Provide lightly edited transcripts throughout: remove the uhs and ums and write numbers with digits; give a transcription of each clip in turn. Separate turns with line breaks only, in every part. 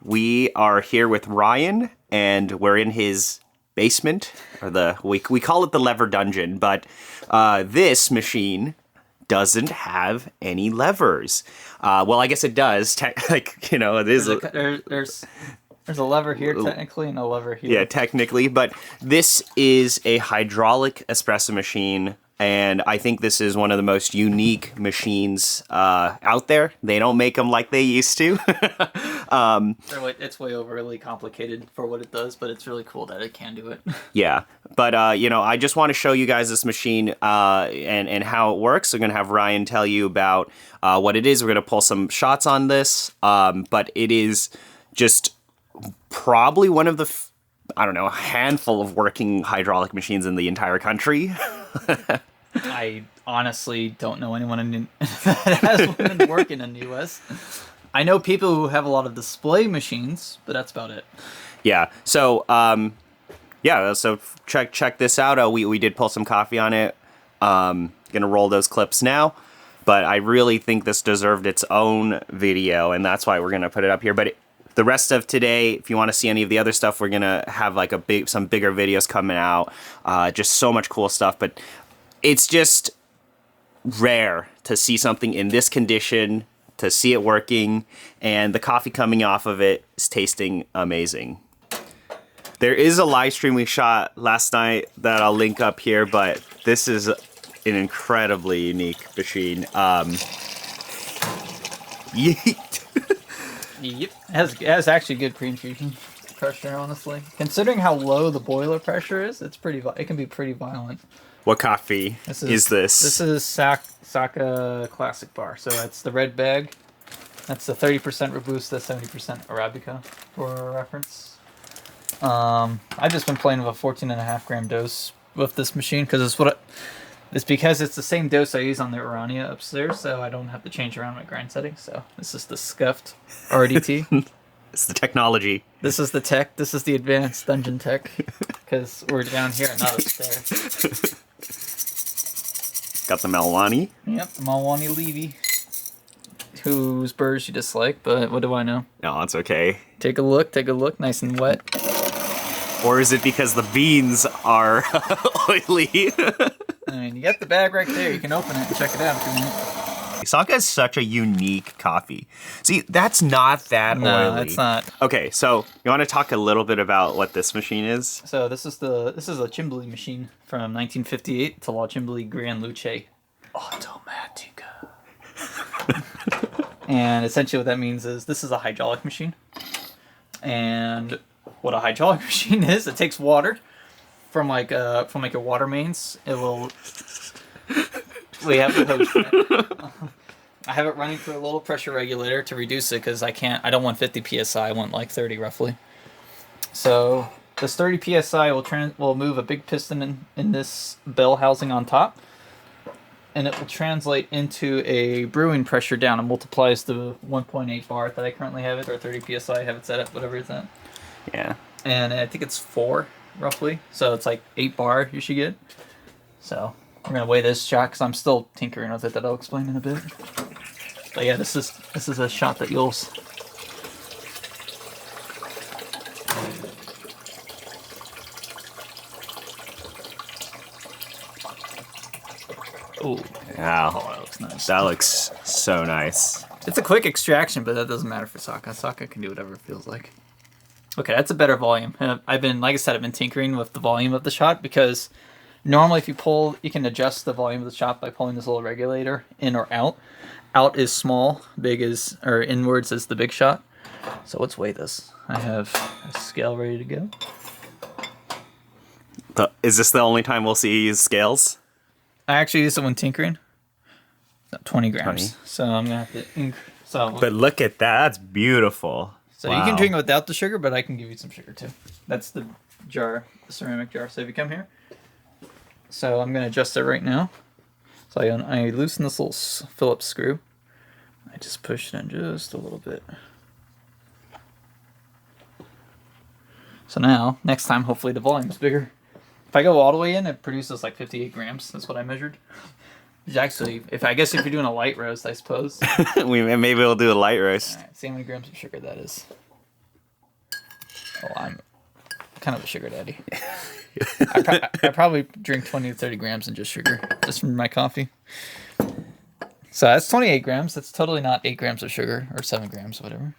we are here with Ryan, and we're in his basement, or we call it the lever dungeon, but this machine doesn't have any levers. Well, I guess it does. It is.
There's a lever here technically and a lever here.
Yeah, technically, but this is a hydraulic espresso machine. And I think this is one of the most unique machines out there. They don't make them like they used to.
It's way overly complicated for what it does, but it's really cool that it can do it.
Yeah, but I just want to show you guys this machine and how it works. We're gonna have Ryan tell you about what it is. We're gonna pull some shots on this, but it is just probably one of the a handful of working hydraulic machines in the entire country.
I honestly don't know anyone that has one working in the U.S. I know people who have a lot of display machines, but that's about it.
Yeah. So, So check this out. We did pull some coffee on it. Gonna roll those clips now, but I really think this deserved its own video, and that's why we're gonna put it up here. But the rest of today, if you want to see any of the other stuff, we're gonna have like some bigger videos coming out. Just so much cool stuff, but it's just rare to see something in this condition, to see it working, and the coffee coming off of it is tasting amazing. There is a live stream we shot last night that I'll link up here, but this is an incredibly unique machine. Yeet.
Yep. It has actually good pre-infusion pressure, honestly. Considering how low the boiler pressure is, it can be pretty violent.
What coffee is this?
This is Saka Classic Bar. So that's the red bag. That's the 30% Robusta, 70% Arabica for reference. I've just been playing with a 14.5 gram dose with this machine because it's because it's the same dose I use on the Urania upstairs, so I don't have to change around my grind settings. So this is the scuffed RDT.
It's the technology.
This is the tech. This is the advanced dungeon tech because we're down here and not upstairs.
Got the Malwani.
Yep, the Malwani Levy. Whose birds you dislike, but what do I know?
No, it's okay.
Take a look, nice and wet.
Or is it because the beans are oily?
I mean, you got the bag right there. You can open it and check it out if you want.
Saka is such a unique coffee. See, that's not that oily.
No, it's not.
Okay, so you want to talk a little bit about what this machine is?
So this is a Cimbali machine from 1958. It's a Cimbali Gran Luce Automatica. And essentially what that means is this is a hydraulic machine. And what a hydraulic machine is, it takes water from your water mains. It will... We have the hose. I have it running through a little pressure regulator to reduce it because I don't want 50 psi. I want like 30 roughly. So this 30 psi will move a big piston in this bell housing on top, and it will translate into a brewing pressure down and multiplies the 1.8 bar that I currently have it, or 30 psi. I have it set at whatever it's at.
Yeah.
And I think it's 4 roughly. So it's like 8 bar you should get. So we're gonna weigh this shot because I'm still tinkering with it. That I'll explain in a bit. But yeah, this is a shot that you'll. Oh,
wow,
that looks nice.
That looks so nice.
It's a quick extraction, but that doesn't matter for Saka. Saka can do whatever it feels like. Okay, that's a better volume. I've been tinkering with the volume of the shot because normally if you pull, you can adjust the volume of the shot by pulling this little regulator in or out. Out is small, inwards is the big shot. So let's weigh this. I have a scale ready to go.
Is this the only time we'll see you use scales?
I actually use it when tinkering. 20 grams. 20. So I'm going to have to...
But look at that. That's beautiful.
So wow. You can drink it without the sugar, but I can give you some sugar too. That's the jar, the ceramic jar. So if you come here. So I'm going to adjust it right now. So I loosen this little Phillips screw. I just push it in just a little bit. So now, next time, hopefully the volume's bigger. If I go all the way in, it produces like 58 grams. That's what I measured. Actually, if you're doing a light roast, I suppose.
Maybe we'll do a light roast.
All right, see how many grams of sugar that is. Oh, I'm kind of a sugar daddy. I probably drink 20 to 30 grams in just sugar, just from my coffee. So that's 28 grams. That's totally not 8 grams of sugar or 7 grams, whatever.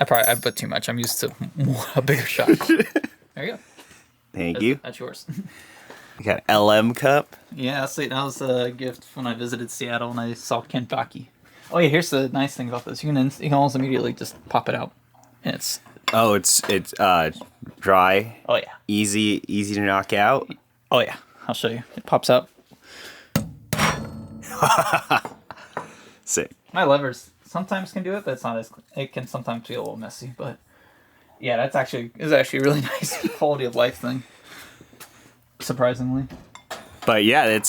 I put too much. I'm used to a bigger shot. There you go.
Thank you.
That's yours.
You got LM cup.
Yeah, that was a gift when I visited Seattle and I saw Kentucky. Oh yeah, here's the nice thing about this. You can almost immediately just pop it out, and it's
dry.
oh yeah,
Easy to knock out.
oh yeah. I'll show you. It pops out.
Sick.
My levers sometimes can do it, but it's not as. It can sometimes feel a little messy, but yeah, it's actually a really nice quality of life thing. Surprisingly.
But yeah,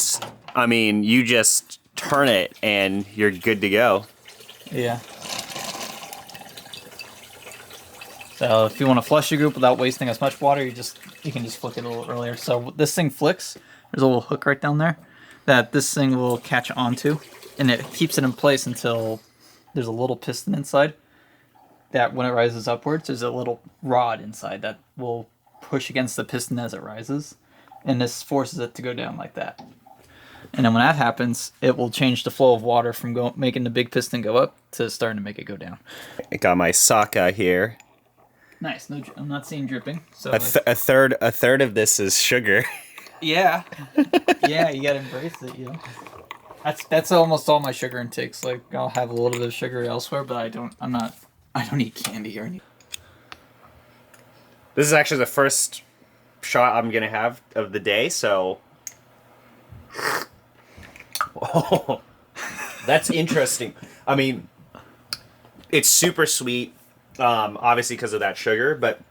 I mean, you just turn it and you're good to go.
Yeah. So if you want to flush your group without wasting as much water, you can just flick it a little earlier. So this thing flicks. There's a little hook right down there that this thing will catch onto, and it keeps it in place until there's a little piston inside that when it rises upwards, there's a little rod inside that will push against the piston as it rises, and this forces it to go down like that. And then when that happens, it will change the flow of water from making the big piston go up to starting to make it go down.
I got my Saka here.
Nice. No, I'm not seeing dripping. So
A third of this is sugar.
yeah, yeah, you gotta embrace it. You know, that's almost all my sugar intakes. Like I'll have a little bit of sugar elsewhere, but I don't eat candy or anything.
This is actually the first shot I'm gonna have of the day, so. Oh, that's interesting. I mean, it's super sweet, obviously because of that sugar, but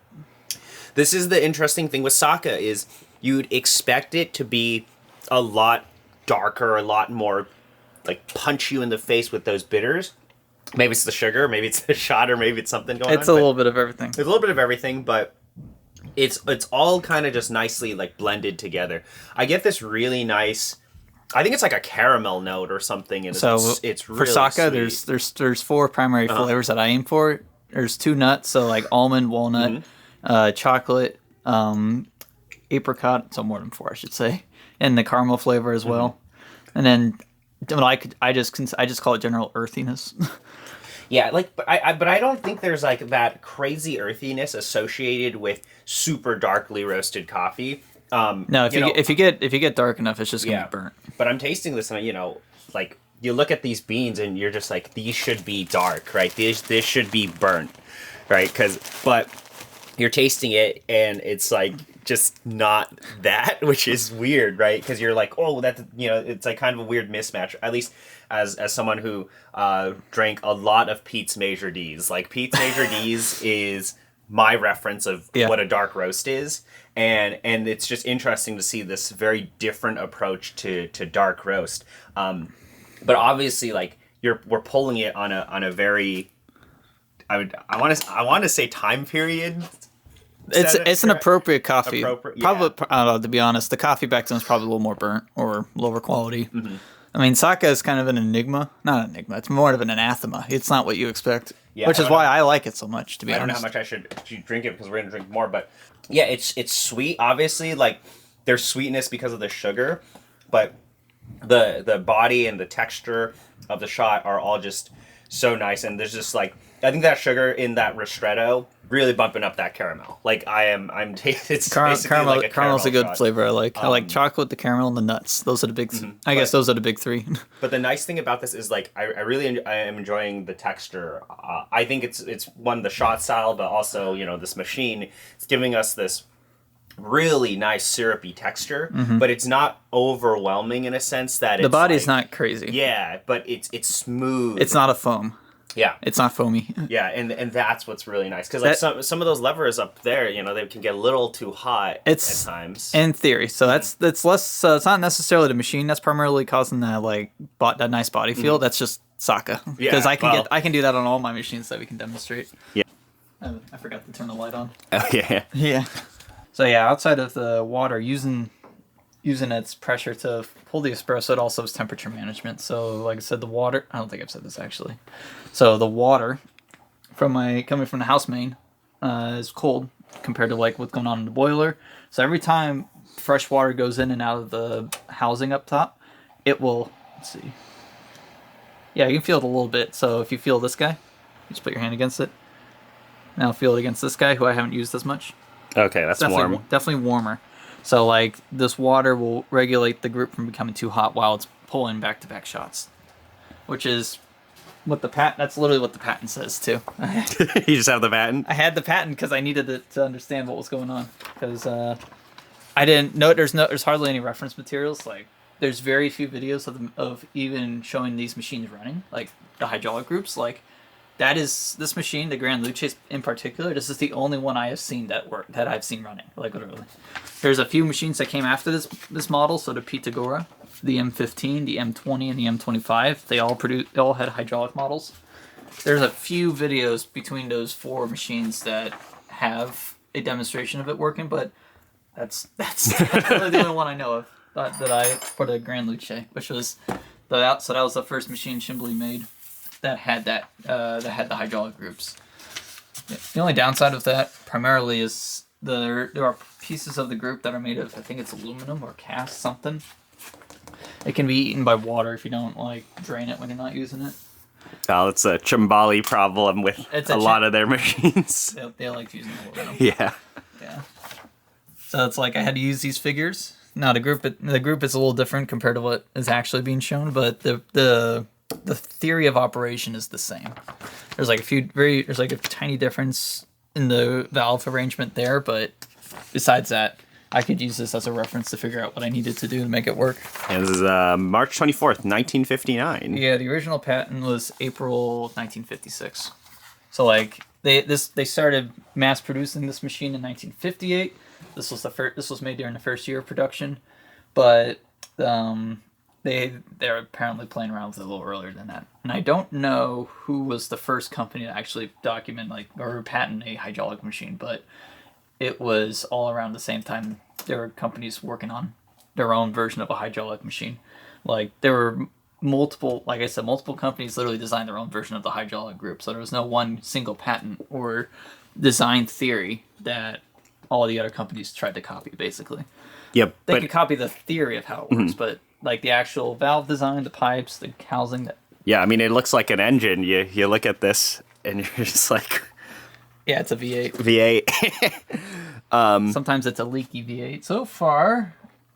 this is the interesting thing with Saka is you'd expect it to be a lot darker, a lot more like punch you in the face with those bitters. Maybe it's the sugar, maybe it's the shot, or maybe it's something going on.
It's a little bit of everything.
It's a little bit of everything, but it's all kind of just nicely like blended together. I get this really nice. I think it's like a caramel note or something. And
so
it's really
for Saka,
sweet.
there's 4 primary flavors that I aim for. There's 2 nuts, so like almond, walnut, chocolate, apricot. So more than 4, I should say, and the caramel flavor as well. And then I just call it general earthiness.
Yeah, like, but I don't think there's like that crazy earthiness associated with super darkly roasted coffee.
No, if you get dark enough, it's just gonna be burnt.
But I'm tasting this, and like you look at these beans, and you're just like, these should be dark, right? This should be burnt, right? But you're tasting it, and it's like just not that, which is weird, right? Because you're like, oh, that's it's like kind of a weird mismatch. At least as someone who drank a lot of Pete's Major D's, like Pete's Major D's is my reference of what a dark roast is. And it's just interesting to see this very different approach to dark roast. But obviously, like we're pulling it on a very I want to say time period.
It's an appropriate coffee.
Probably,
I don't know, to be honest, the coffee back then is probably a little more burnt or lower quality. Mm-hmm. I mean, Saka is kind of an enigma. Not an enigma. It's more of an anathema. It's not what you expect, which is why I like it so much. To be honest, I don't know how much
I should drink it because we're gonna drink more. But yeah, it's sweet. Obviously, like there's sweetness because of the sugar, but the body and the texture of the shot are all just so nice. And there's just like I think that sugar in that ristretto really bumping up that caramel. Like it's basically like a
caramel's a good
shot.
Flavor. I like chocolate, the caramel, and the nuts. Those are the big. I guess those are the big 3.
But the nice thing about this is like I am enjoying the texture. I think it's one the shot style, but also this machine. It's giving us this really nice syrupy texture, but it's not overwhelming in a sense that
the body's not crazy.
Yeah, but it's smooth.
It's not a foam.
Yeah,
it's not foamy.
Yeah, and that's what's really nice because like some of those levers up there, they can get a little too hot at times.
In theory, so that's less. It's not necessarily the machine that's primarily causing that that nice body feel. That's just Saka because I can do that on all my machines that we can demonstrate.
Yeah,
I forgot to turn the light on.
Oh yeah.
Yeah. So yeah, outside of the water, using its pressure to pull the espresso, it also has temperature management. So like I said, the water, I don't think I've said this actually. So the water coming from the house main is cold compared to like what's going on in the boiler. So every time fresh water goes in and out of the housing up top, it will, let's see. Yeah, you can feel it a little bit. So if you feel this guy, just put your hand against it. Now feel it against this guy, who I haven't used as much.
Okay, that's warm.
Definitely warmer. So like this water will regulate the group from becoming too hot while it's pulling back-to-back shots, which is what the patent. That's literally what the patent says too.
You just have the patent?
I had the patent because I needed it to understand what was going on. Because I didn't know there's hardly any reference materials. Like there's very few videos of even showing these machines running, like the hydraulic groups. Like that is this machine, the Gran Luce in particular. This is the only one I have seen that I've seen running. Like literally, there's a few machines that came after this model. So the Pitagora, the M15, the M20, and the M25. They all had hydraulic models. There's a few videos between those 4 machines that have a demonstration of it working, but that's really the only one I know of for the Gran Luce, which was so that was the first machine Cimbali made that had the hydraulic groups. The only downside of that primarily is there are pieces of the group that are made of, I think it's aluminum or cast something. It can be eaten by water if you don't like drain it when you're not using it.
Oh, it's a Cimbali problem with a lot of their machines.
They like using aluminum.
Yeah.
Yeah. So it's like I had to use these figures. Now the group is a little different compared to what is actually being shown, but the theory of operation is the same. There's like a tiny difference in the valve arrangement there, but besides that, I could use this as a reference to figure out what I needed to do to make it work.
And this is March 24th, 1959.
Yeah, the original patent was April 1956. So like they started mass producing this machine in 1958. This was made during the first year of production, but they're apparently playing around with it a little earlier than that. And I don't know who was the first company to actually document or patent a hydraulic machine, but it was all around the same time. There were companies working on their own version of a hydraulic machine. Like there were multiple companies literally designed their own version of the hydraulic group. So there was no one single patent or design theory that all the other companies tried to copy, basically.
Yep.
They could copy the theory of how it works, but like the actual valve design, the pipes, the housing.
Yeah, I mean, it looks like an engine. You look at this and you're just like...
Yeah, it's a V8.
V8.
Sometimes it's a leaky V8. So far,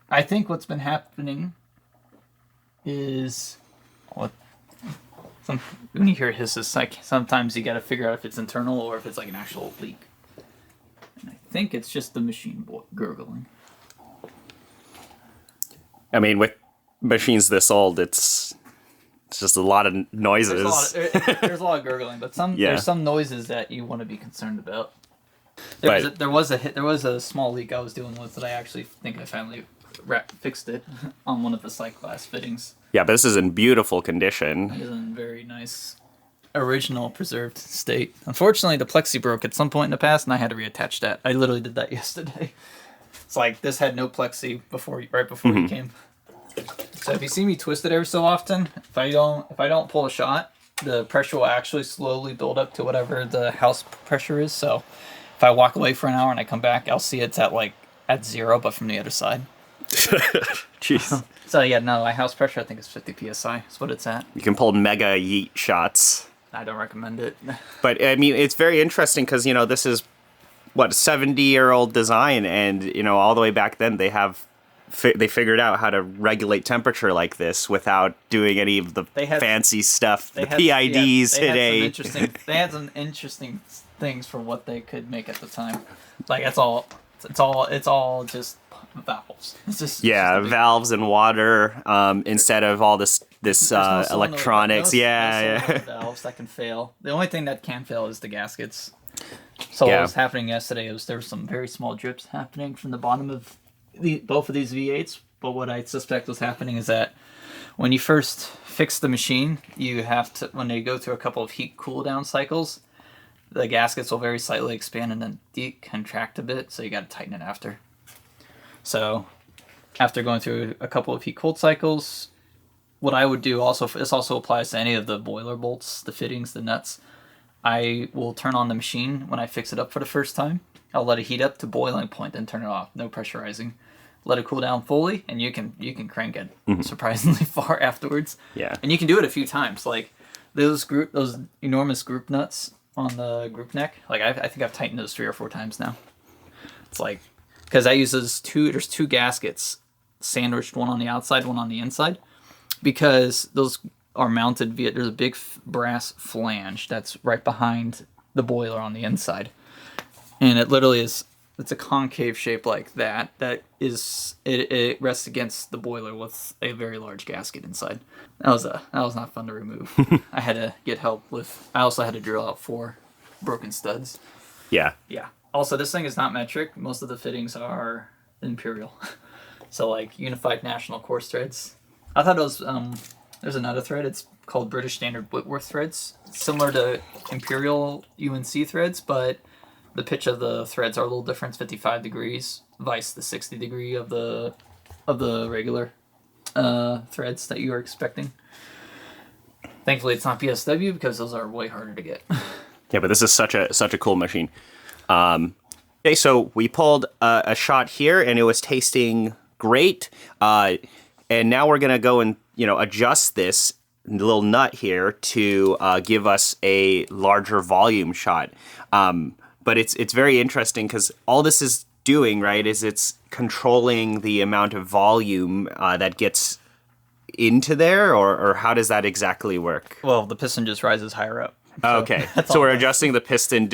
I think what's been happening is... when you hear hisses, like sometimes you got to figure out if it's internal or if it's like an actual leak. And I think it's just the machine gurgling.
I mean, with machines this old, it's just a lot of noises.
There's a lot of gurgling, but there's some noises that you want to be concerned about. There was a small leak I was dealing with that I actually think I finally fixed it on one of the sight glass fittings.
Yeah, but this is in beautiful condition.
It is in very nice, original, preserved state. Unfortunately, the plexi broke at some point in the past, and I had to reattach that. I literally did that yesterday. It's like this had no plexi right before you came. So if you see me twist it every so often, if I don't pull a shot, the pressure will actually slowly build up to whatever the house pressure is. So if I walk away for an hour and I come back, I'll see it's at 0, but from the other side.
Jeez.
So yeah, no, my house pressure I think is 50 psi. That's what it's at.
You can pull mega yeet shots.
I don't recommend it.
But I mean, it's very interesting because this is a 70-year-old design, and all the way back then they figured out how to regulate temperature like this without doing any of the fancy stuff. The PIDs
They had some interesting things for what they could make at the time. Like it's all just valves. It's just
valves and water instead of all this electronics.
Valves that can fail. The only thing that can fail is the gaskets. So what was happening yesterday was there were some very small drips happening from the bottom of both of these V8s. But what I suspect was happening is that when you first fix the machine, you have to, when they go through a couple of heat cool down cycles, the gaskets will very slightly expand and then decontract a bit. So you got to tighten it after. So after going through a couple of heat cold cycles, what I would do this also applies to any of the boiler bolts, the fittings, the nuts. I will turn on the machine when I fix it up for the first time. I'll let it heat up to boiling point, then turn it off. No pressurizing. Let it cool down fully, and you can crank it surprisingly far afterwards.
Yeah.
And you can do it a few times. Like those enormous group nuts on the group neck. Like I think I've tightened those 3 or 4 times now. It's like, because that uses there's 2 gaskets sandwiched, one on the outside, one on the inside, because those are mounted via, there's a big brass flange that's right behind the boiler on the inside. And it literally is, it's a concave shape like that. That is, it rests against the boiler with a very large gasket inside. That was not fun to remove. I had to get help with, I also had to drill out 4 broken studs.
Yeah.
Yeah. Also, this thing is not metric. Most of the fittings are imperial. So like unified national coarse threads. I thought it was, there's another thread. It's called British Standard Whitworth threads. It's similar to imperial UNC threads, but the pitch of the threads are a little different. It's 55 degrees, vice the 60 degree of the regular threads that you are expecting. Thankfully, it's not PSW because those are way harder to get.
Yeah, but this is such a cool machine. Okay, so we pulled a shot here, and it was tasting great. And now we're gonna go and adjust this little nut here to give us a larger volume shot. But it's very interesting because all this is doing, right, is it's controlling the amount of volume that gets into there, or how does that exactly work?
Well, the piston just rises higher up. So
okay, so we're adjusting the piston.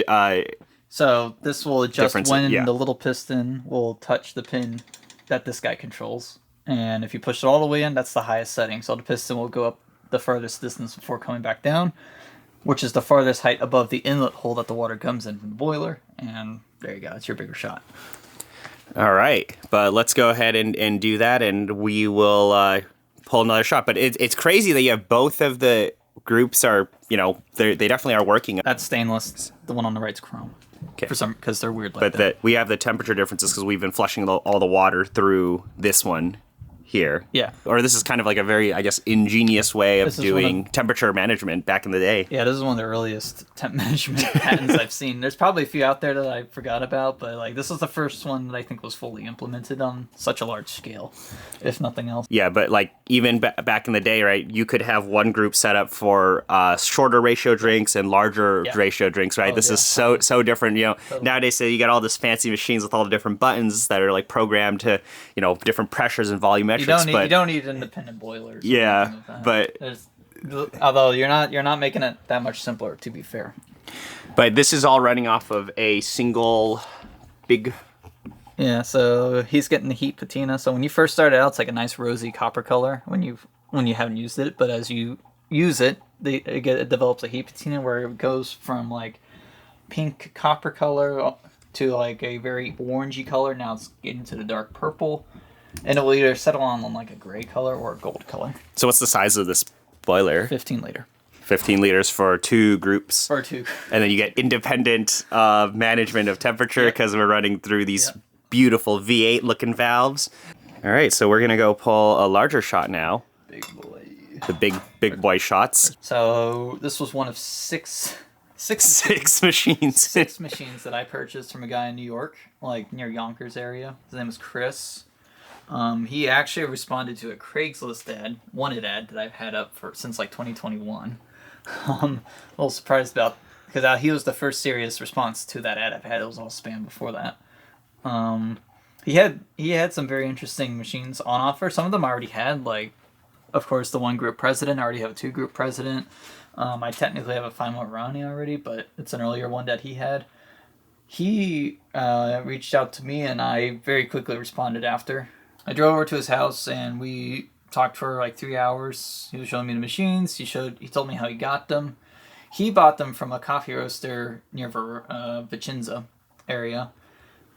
So this will adjust when
yeah.
the little piston will touch the pin that this guy controls. And if you push it all the way in, that's the highest setting. So the piston will go up the farthest distance before coming back down, which is the farthest height above the inlet hole that the water comes in from the boiler. And there you go. It's your bigger shot.
All right. But let's go ahead and do that, and we will pull another shot. But it's crazy that you have both of the groups are, they definitely are working.
That's stainless. The one on the right's chrome.
Okay.
Because they're weird like that.
But we have the temperature differences because we've been flushing all the water through this one here.
Yeah.
Or this is kind of like a very, I guess, ingenious way of doing temperature management back in the day.
Yeah, this is one of the earliest temp management patents I've seen. There's probably a few out there that I forgot about, but like this is the first one that I think was fully implemented on such a large scale, if nothing else.
Yeah, but like even back in the day, right, you could have one group set up for shorter ratio drinks and larger ratio drinks, right? This is so different. Totally. Nowadays, so you got all these fancy machines with all the different buttons that are like programmed to, different pressures and volumetrics.
You don't need independent boilers.
Yeah, but
although you're not making it that much simpler, to be fair.
But this is all running off of a single big.
Yeah, so he's getting the heat patina. So when you first start out, it's like a nice rosy copper color when you haven't used it. But as you use it, it develops a heat patina where it goes from like pink copper color to like a very orangey color. Now it's getting to the dark purple. And it will either settle on like a gray color or a gold color.
So what's the size of this boiler?
15 liter.
15 liters for 2 groups.
For 2.
And then you get independent management of temperature because we're running through these beautiful V8 looking valves. All right, so we're going to go pull a larger shot now.
Big boy.
The big boy shots.
So this was one of six
machines.
6 machines that I purchased from a guy in New York, like near Yonkers area. His name was Chris. He actually responded to a Craigslist wanted ad that I've had up since like 2021. A little surprised about, because he was the first serious response to that ad I've had. It was all spam before that. He had some very interesting machines on offer. Some of them I already had, like, of course, the 1 group president. I already have a 2 group president. I technically have a Fimo Rani already, but it's an earlier one that he had. He reached out to me, and I very quickly responded after. I drove over to his house and we talked for like 3 hours. He was showing me the machines. He told me how he got them. He bought them from a coffee roaster near Vicenza area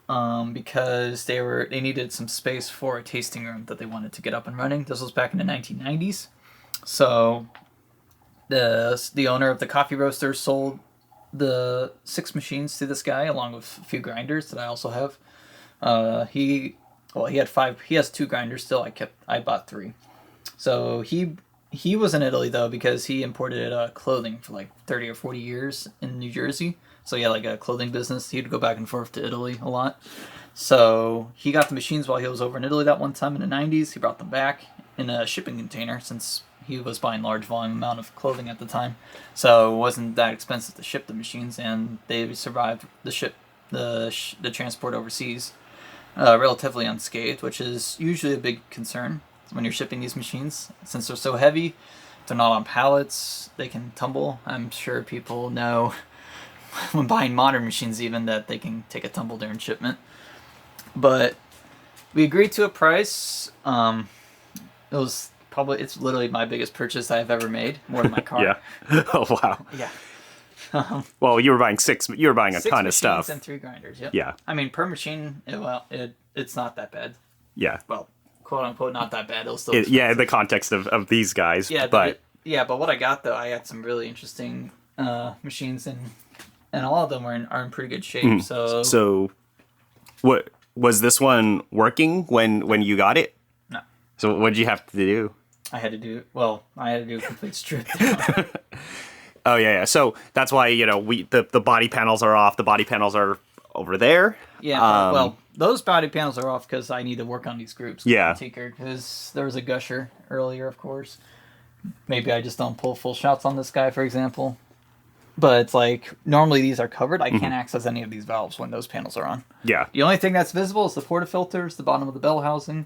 because they needed some space for a tasting room that they wanted to get up and running. This was back in the 1990s. So the owner of the coffee roaster sold the 6 machines to this guy along with a few grinders that I also have. He had 5. He has 2 grinders still. I bought 3. So he He was in Italy though because he imported clothing for like 30 or 40 years in New Jersey. So he had like a clothing business. He'd go back and forth to Italy a lot. So he got the machines while he was over in Italy that one time in the 90s. He brought them back in a shipping container since he was buying large volume amount of clothing at the time. So it wasn't that expensive to ship the machines, and they survived the transport overseas relatively unscathed, which is usually a big concern when you're shipping these machines. Since they're so heavy, they're not on pallets, they can tumble. I'm sure people know when buying modern machines even that they can take a tumble during shipment. But we agreed to a price. It's literally my biggest purchase I've ever made, more than my car.
Yeah. Oh wow.
Yeah.
Well, you were buying a
Six
ton of stuff.
and 3 grinders. Yep.
Yeah.
I mean, per machine, it's not that bad.
Yeah.
Well, quote unquote, not that bad. It'll still.
Yeah, in the context of these guys.
Yeah,
but
but what I got though, I got some really interesting machines, and all of them are in pretty good shape.
So, what was this one working when you got it?
No.
So what did you have to do?
I had to do a complete strip down.
Oh yeah. So that's why the body panels are off. The body panels are over there.
Yeah. Well, those body panels are off because I need to work on these groups.
Yeah.
Because there was a gusher earlier, of course. Maybe I just don't pull full shots on this guy, for example. But it's like, normally these are covered. I can't access any of these valves when those panels are on.
Yeah.
The only thing that's visible is the portafilters, the bottom of the bell housing,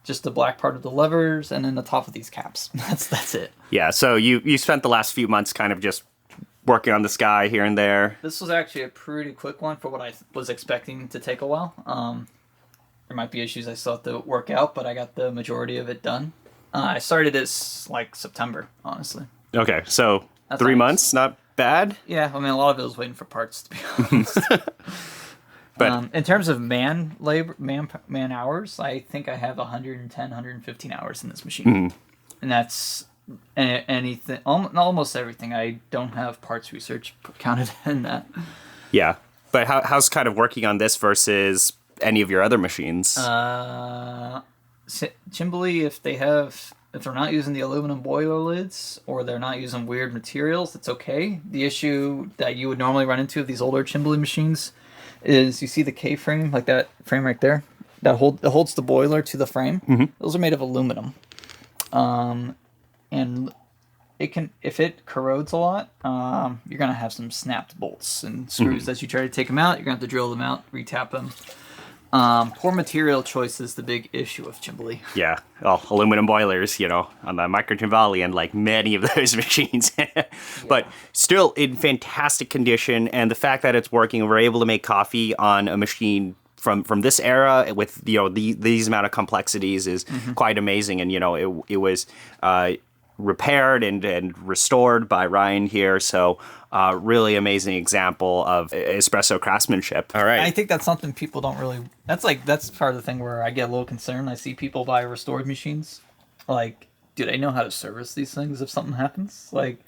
just the black part of the levers, and then the top of these caps. That's it.
Yeah, so you spent the last few months kind of just working on this guy here and there.
This was actually a pretty quick one for what I was expecting to take a while. There might be issues I still have to work out, but I got the majority of it done. I started this like September, honestly.
Okay, so
That's
3
nice.
months, not bad.
Yeah, I mean, a lot of it was waiting for parts, to be honest.
But
in terms of man hours, I think I have 110, 115 hours in this machine. And that's anything, almost everything. I don't have parts research counted in that.
Yeah, but how's kind of working on this versus any of your other machines?
Cimbali, if they're not using the aluminum boiler lids or they're not using weird materials, it's okay. The issue that you would normally run into with these older Cimbali machines is you see the K-frame, like that frame right there, that holds the boiler to the frame. Those are made of aluminum. And it can, if it corrodes a lot, you're going to have some snapped bolts and screws as you try to take them out. You're going to have to drill them out, retap them. Poor material choice is the big issue of Cimbali.
Yeah, well, aluminum boilers, on the Cimbali and like many of those machines. But still in fantastic condition, and the fact that it's working, we're able to make coffee on a machine from this era with these amount of complexities is quite amazing. And it was repaired and restored by Ryan here, so really amazing example of espresso craftsmanship. All right,
I think that's something people don't really. That's part of the thing where I get a little concerned. I see people buy restored machines, like, do they know how to service these things if something happens? Like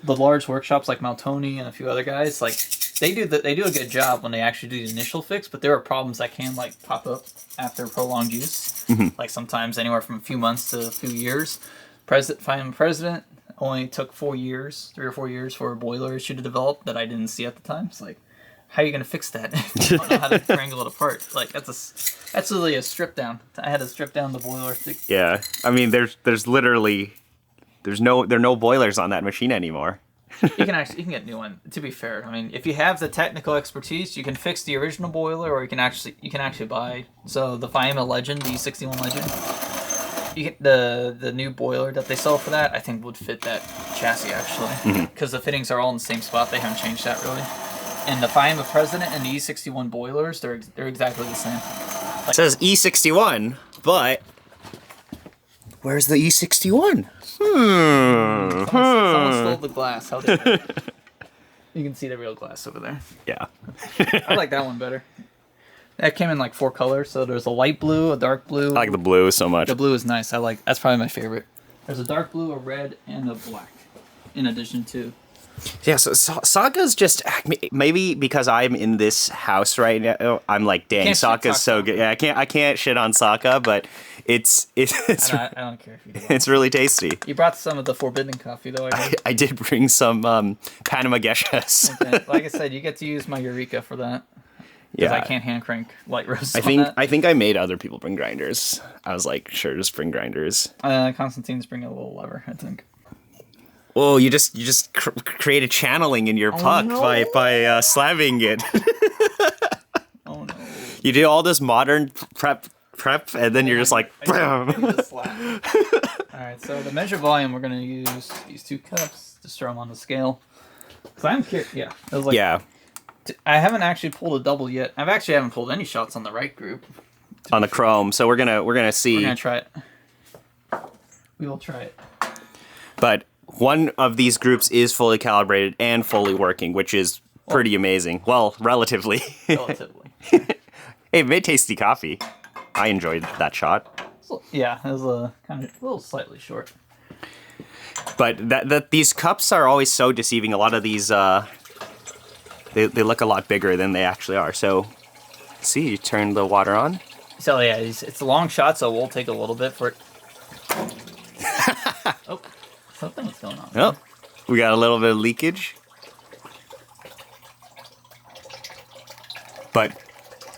the large workshops like Maltoni and a few other guys, like they do a good job when they actually do the initial fix, but there are problems that can like pop up after prolonged use, like sometimes anywhere from a few months to a few years. Finding president only took 3 or 4 years for a boiler issue to develop that I didn't see at the time. It's like, how are you going to fix that if you don't know how to wrangle it apart? Like that's literally a strip down. I had to strip down the boiler.
Yeah, I mean, there are no boilers on that machine anymore.
You can get new one. To be fair, I mean, if you have the technical expertise, you can fix the original boiler, or you can actually buy. So the Fiamma Legend, the E61 Legend, the new boiler that they sell for that, I think would fit that chassis actually, because the fittings are all in the same spot. They haven't changed that really. And the Fiamma President and the E61 boilers, they're exactly the same.
It says E61, but where's the E61?
Someone stole the glass. How did they? You can see the real glass over there.
Yeah.
I like that one better. That came in like 4 colors, so there's a light blue, a dark blue.
I like the blue so much.
The blue is nice. That's probably my favorite. There's a dark blue, a red, and a black, in addition to
Yeah, so Saka's just maybe because I'm in this house right now. I'm like, dang, Saka's so good. Yeah, I can't shit on Saka, but it's
I don't care if you do.
it's really tasty.
You brought some of the forbidden coffee though.
I did bring some Panama Geishas.
Okay. Like I said, you get to use my Eureka for that. Because I can't hand crank light roast.
I think I made other people bring grinders. I was like, sure, just bring grinders.
Constantine's bringing a little lever, I think.
Oh, you just create a channeling in your puck by slamming it.
Oh no!
You do all this modern prep, and then you're just like.
All right, so to measure volume, we're gonna use these 2 cups. Just throw them on the scale. Cause I'm curious. Yeah.
Yeah.
I haven't actually pulled a double yet. I haven't pulled any shots on the right group.
On the chrome, so we're gonna see.
We're gonna try it. We will try it.
But one of these groups is fully calibrated and fully working, which is pretty amazing. Well, relatively.
Relatively.
It made tasty coffee. I enjoyed that shot.
So, yeah, it was a little slightly short.
But that these cups are always so deceiving. A lot of these, they look a lot bigger than they actually are. So, see, you turn the water on.
So yeah, it's a long shot, so we'll take a little bit for it. Oh, something's going on.
Oh, we got a little bit of leakage. But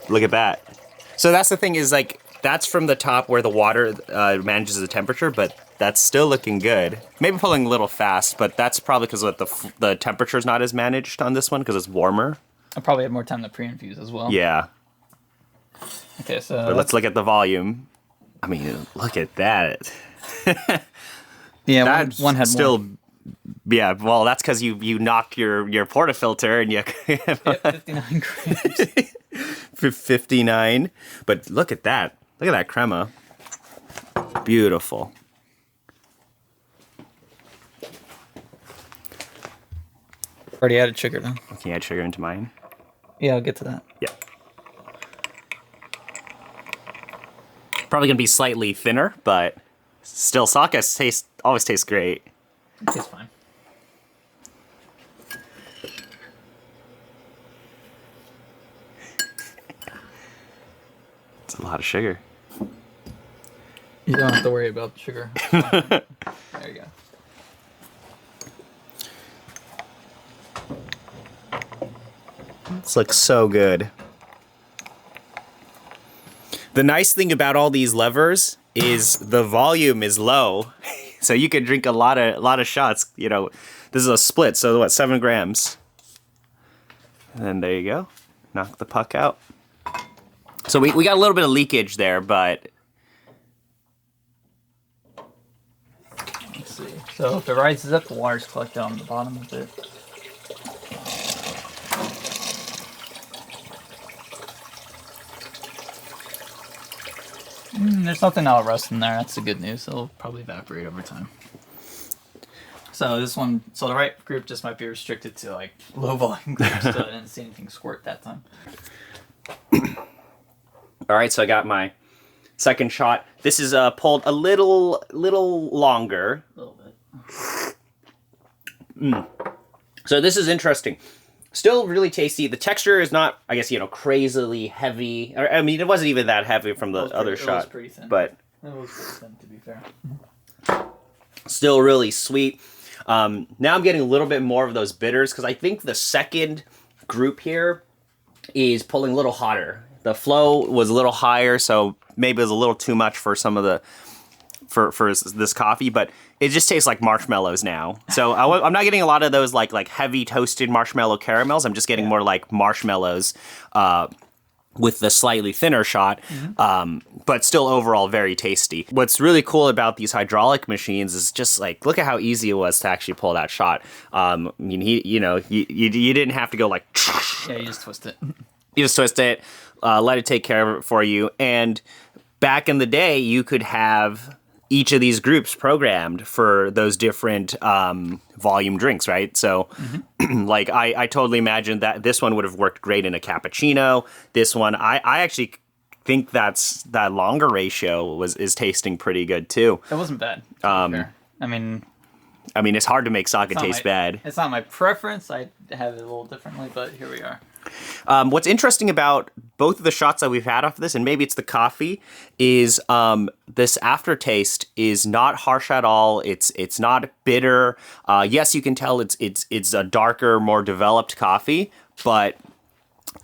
look at that. So that's the thing is like, that's from the top where the water manages the temperature, but that's still looking good. Maybe pulling a little fast, but that's probably because the temperature is not as managed on this one because it's warmer.
I probably had more time to pre-infuse as well.
Yeah.
Okay, so
But let's look at the volume. I mean, look at that.
Yeah,
That's
one had
still,
more.
Yeah. Well, that's because you knocked your portafilter and you.
Yep, 59 grams.
59. But look at that. Look at that crema. Beautiful.
Already added sugar though.
Can you add sugar into mine?
Yeah, I'll get to that.
Yeah. Probably gonna be slightly thinner, but still, Saka always tastes great.
It's fine.
It's a lot of sugar.
You don't have to worry about the sugar. There you go.
This looks so good. The nice thing about all these levers is the volume is low, so you can drink a lot of shots. You know, this is a split, so what, 7 grams. And then there you go, knock the puck out. So we got a little bit of leakage there, but
Let's see. So if it rises up, the water's collected on the bottom of it. There's nothing that'll rust in there. That's the good news. It'll probably evaporate over time. So this one, so the right group just might be restricted to like low volume groups. So I didn't see anything squirt that time.
all right. So I got my second shot. This is pulled a little longer.
A little bit.
So this is interesting. Still really tasty. The texture is not, I guess, crazily heavy. I mean, it wasn't even that heavy from the other shot.
It was pretty thin.
But
It was pretty thin, to be fair.
still really sweet. Now I'm getting a little bit more of those bitters because I think the second group here is pulling a little hotter. The flow was a little higher, so maybe it was a little too much for some of the for this coffee, but it just tastes like marshmallows now. So I'm not getting a lot of those like heavy toasted marshmallow caramels. I'm just getting more like marshmallows with the slightly thinner shot, but still overall very tasty. What's really cool about these hydraulic machines is just like, look at how easy it was to actually pull that shot. I mean, you didn't have to go like,
Yeah, you just twist it.
you just twist it, let it take care of it for you. And back in the day, you could have each of these groups programmed for those different volume drinks, right? So, like, I totally imagine that this one would have worked great in a cappuccino. This one, I actually think that longer ratio is tasting pretty good too.
It wasn't bad. I mean,
I mean, it's hard to make Saka taste bad.
It's not my preference. I have it a little differently, but here we are.
What's interesting about both of the shots that we've had off of this, and maybe it's the coffee, is this aftertaste is not harsh at all. It's not bitter. Yes, you can tell it's a darker, more developed coffee, but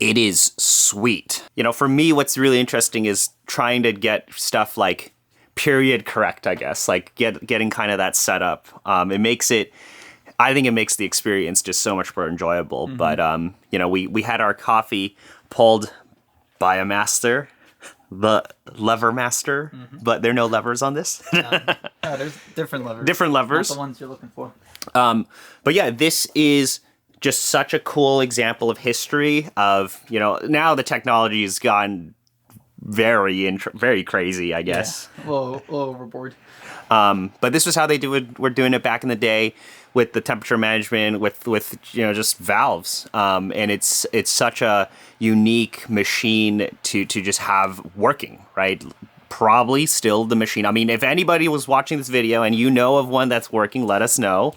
it is sweet. You know, for me, what's really interesting is trying to get stuff like period correct, I guess, like getting kind of that setup. It makes it, I think it makes the experience just so much more enjoyable. Mm-hmm. But, you know, we had our coffee pulled by a master, the lever master, but there are no levers on this.
There's different levers.
Different levers.
Not the ones you're looking for.
But yeah, this is just such a cool example of history of, you know, now the technology has gone very crazy, I guess.
Yeah, a little overboard.
But this was how they were doing it back in the day with the temperature management, with you know, just valves. And it's such a unique machine to just have working, right? Probably still the machine. I mean, if anybody was watching this video and you know of one that's working, let us know.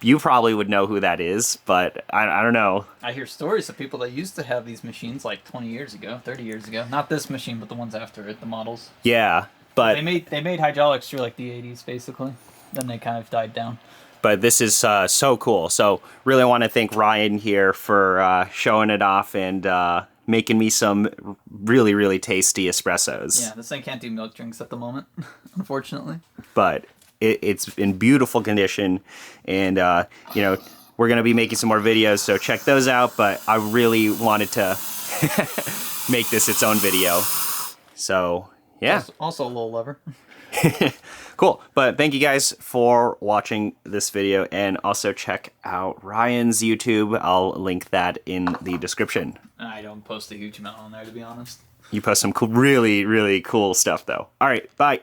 You probably would know who that is, but I don't know.
I hear stories of people that used to have these machines like 20 years ago, 30 years ago. Not this machine, but the ones after it, the models.
Yeah, but
they made hydraulics through like the 80s, basically. Then they kind of died down.
But this is so cool. So really want to thank Ryan here for showing it off and making me some really tasty espressos.
Yeah, this thing can't do milk drinks at the moment, unfortunately.
But it's in beautiful condition, and you know, we're gonna be making some more videos, so check those out. But I really wanted to make this its own video, so yeah.
Also a little lever.
Cool. But thank you guys for watching this video, and also check out Ryan's YouTube. I'll link that in the description.
I don't post a huge amount on there, to be honest.
You post some cool, really cool stuff though. All right, bye.